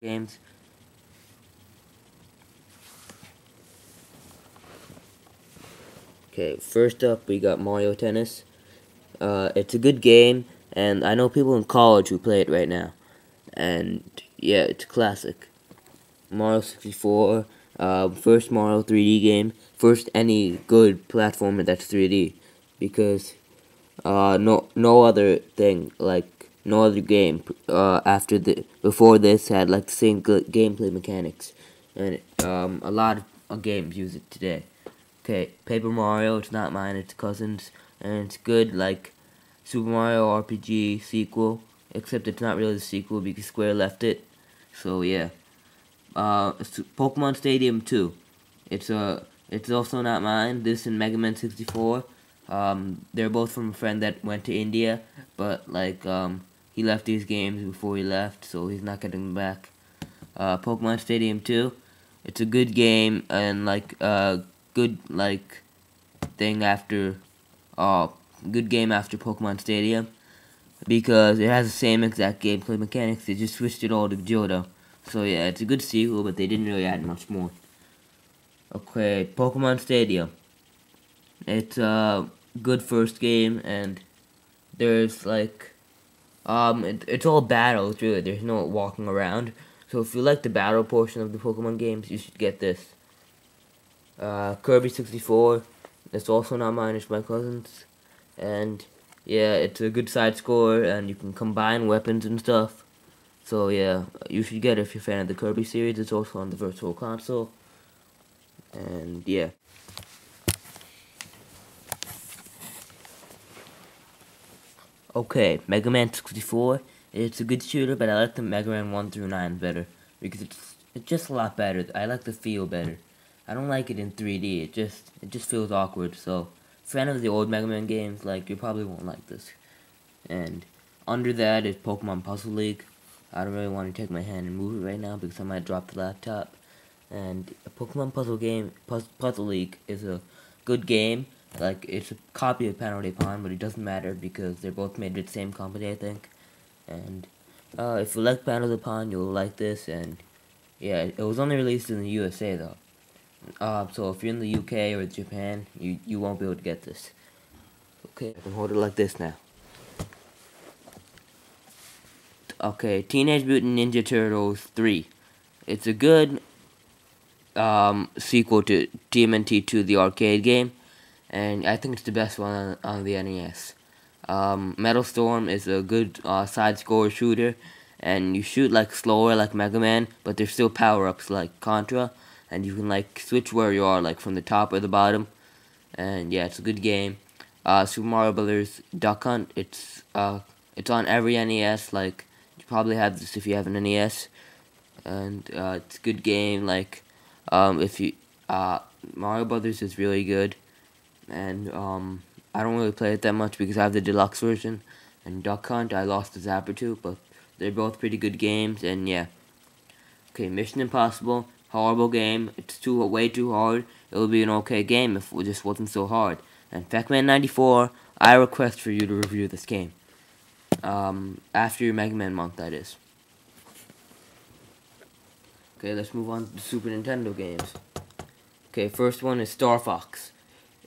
games. Okay, first up we got Mario Tennis. It's a good game, and I know people in college who play it right now. And yeah, it's a classic. Mario 64, first Mario 3D game, first any good platformer that's 3D, because no other thing, like no other game before this had like the same good gameplay mechanics, and a lot of games use it today. Okay, Paper Mario, it's not mine, it's cousin's, and it's good like Super Mario RPG sequel, except it's not really the sequel because Square left it. So yeah. Pokemon Stadium 2. It's also not mine. This and Mega Man 64. They're both from a friend that went to India, but like he left these games before he left, so he's not getting them back. Pokemon Stadium 2. It's a good game and like good like thing after good game after Pokemon Stadium because it has the same exact gameplay mechanics. They just switched it all to Johto. So yeah, it's a good sequel, but they didn't really add much more. Okay, Pokemon Stadium. It's a good first game, and there's like, it's all battles really. There's no walking around. So if you like the battle portion of the Pokemon games, you should get this. Kirby 64. It's also not mine. It's my cousin's, and yeah, it's a good side score, and you can combine weapons and stuff. So yeah, you should get it if you're a fan of the Kirby series. It's also on the Virtual Console. And yeah. Okay, Mega Man 64. It's a good shooter, but I like the Mega Man 1 through 9 better. Because it's just a lot better. I like the feel better. I don't like it in 3D. It just feels awkward. So, fan of the old Mega Man games, like, you probably won't like this. And under that is Pokemon Puzzle League. I don't really want to take my hand and move it right now because I might drop the laptop. And a Pokemon Puzzle League is a good game. Like, it's a copy of Panel de Pon, but it doesn't matter because they're both made by the same company, I think. And if you like Panel de Pon, you'll like this. And yeah, it was only released in the USA though. So if you're in the UK or Japan, you won't be able to get this. Okay, I can hold it like this now. Okay, Teenage Mutant Ninja Turtles 3. It's a good sequel to TMNT2, the arcade game, and I think it's the best one on the NES. Metal Storm is a good side-scroller shooter, and you shoot like slower like Mega Man, but there's still power-ups like Contra, and you can like switch where you are, like from the top or the bottom, and yeah, it's a good game. Super Mario Brothers Duck Hunt, it's on every NES, like, you probably have this if you have an NES, and it's a good game, like, if you, Mario Brothers is really good, and, I don't really play it that much because I have the deluxe version, and Duck Hunt, I lost the Zapper to, but they're both pretty good games, and yeah. Okay, Mission Impossible, horrible game, it's way too hard, it would be an okay game if it just wasn't so hard. And Pac-Man 94, I request for you to review this game. After your Mega Man month, that is. Okay, let's move on to the Super Nintendo games. Okay, first one is Star Fox.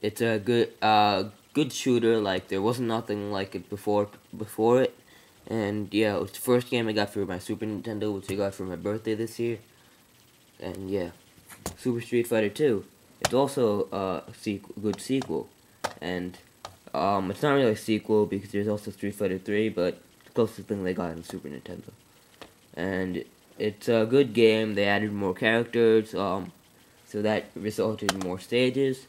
It's a good shooter. Like, there wasn't nothing like it before it. And yeah, it was the first game I got for my Super Nintendo, which I got for my birthday this year. And yeah, Super Street Fighter 2. It's also a good sequel. And it's not really a sequel because there's also Street Fighter 3, but the closest thing they got in Super Nintendo. And it's a good game. They added more characters, so that resulted in more stages.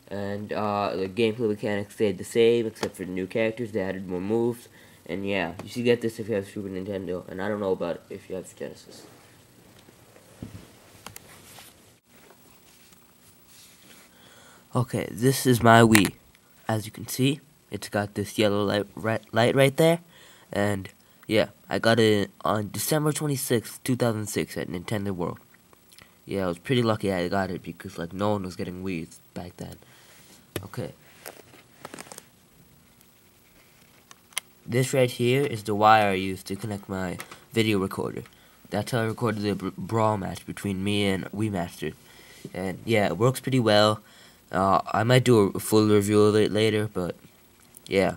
And the gameplay mechanics stayed the same, except for the new characters. They added more moves. And yeah, you should get this if you have Super Nintendo. And I don't know about it if you have Genesis. Okay, this is my Wii. As you can see, it's got this yellow light right there. And yeah, I got it on December 26th, 2006 at Nintendo World. Yeah, I was pretty lucky I got it because like no one was getting Wii's back then. Okay. This right here is the wire I used to connect my video recorder. that's how I recorded the brawl match between me and WeMaster. And yeah, it works pretty well. I might do a full review of it later, but yeah.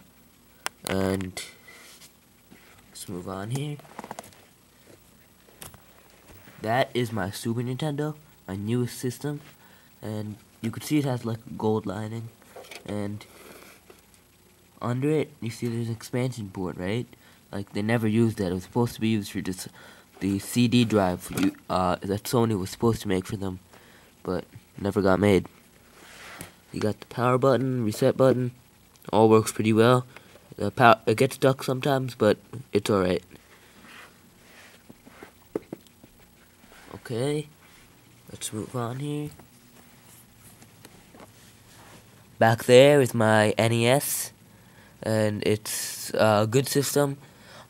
And let's move on here. That is my Super Nintendo, my newest system, and you can see it has like a gold lining, and under it you see there's an expansion port, right? Like they never used that. It was supposed to be used for just the CD drive that Sony was supposed to make for them, but never got made. You got the power button, reset button, all works pretty well. It gets stuck sometimes, but it's alright. Okay, let's move on here. Back there is my NES, and it's a good system.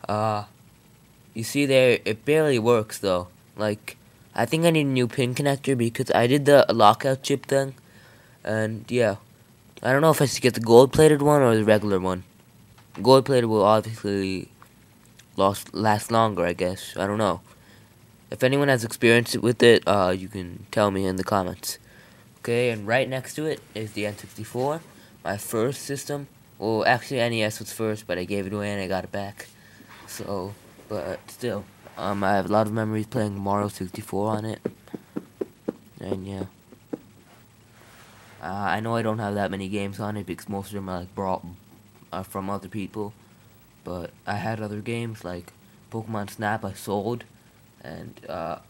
You see there, it barely works though. Like, I think I need a new pin connector because I did the lockout chip thing, and yeah, I don't know if I should get the gold-plated one or the regular one. Gold-plated will obviously last longer, I guess. I don't know. If anyone has experience with it, you can tell me in the comments. Okay, and right next to it is the N64, my first system. Well, actually NES was first, but I gave it away and I got it back. So, but still, I have a lot of memories playing Mario 64 on it. And yeah. I know I don't have that many games on it because most of them are like from other people. But I had other games like Pokemon Snap I sold. And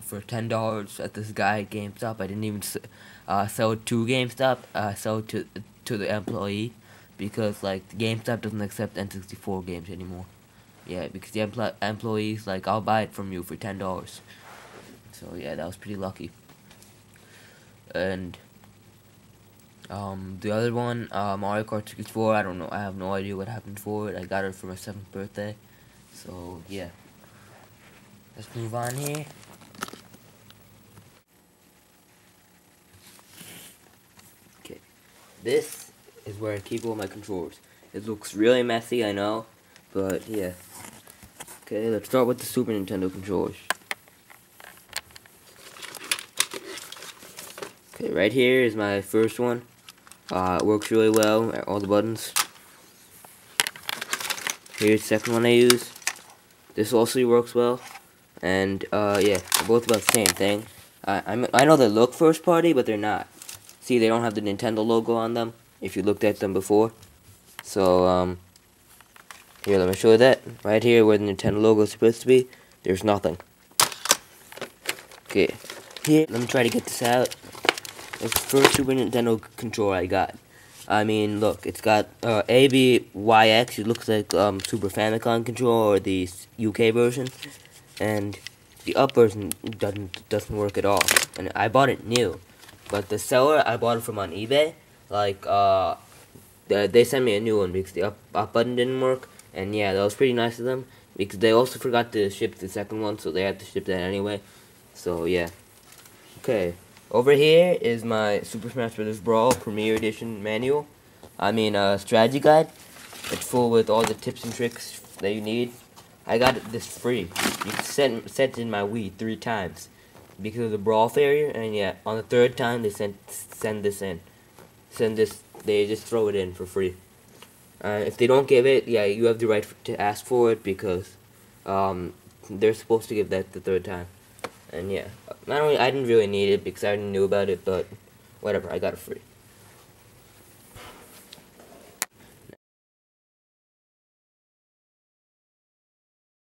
for $10 at this guy at GameStop, I didn't even sell it to GameStop. I sold it to the employee because like the GameStop doesn't accept N64 games anymore. Yeah, because the employees like, I'll buy it from you for $10. So yeah, that was pretty lucky. And the other one, Mario Kart 64, I don't know. I have no idea what happened for it. I got it for my 7th birthday. So yeah. Let's move on here. Okay, this is where I keep all my controllers. It looks really messy, I know, but yeah. Okay, let's start with the Super Nintendo controllers. Okay, right here is my first one. It works really well, all the buttons. Here's the second one I use. This also works well. And yeah, they're both about the same thing. I know they look first party, but they're not. See, they don't have the Nintendo logo on them, if you looked at them before. So, here, let me show you that. Right here, where the Nintendo logo is supposed to be, there's nothing. Okay, here, let me try to get this out. It's the first Super Nintendo controller I got. I mean, look, it's got ABYX. It looks like Super Famicom controller, or the UK version. And the up version doesn't work at all. And I bought it new, but the seller I bought it from on eBay, like they sent me a new one because the up button didn't work. And yeah, that was pretty nice of them because they also forgot to ship the second one, so they had to ship that anyway. So yeah. Okay, over here is my Super Smash Bros. Brawl Premier Edition manual. I mean strategy guide. It's full with all the tips and tricks that you need. I got this free. You can sent in my Wii 3 times because of the brawl failure, and yeah, on the 3rd time they send this in. They just throw it in for free. If they don't give it, yeah, you have the right to ask for it because they're supposed to give that the 3rd time. And yeah, I didn't really need it because I already knew about it, but whatever, I got it free.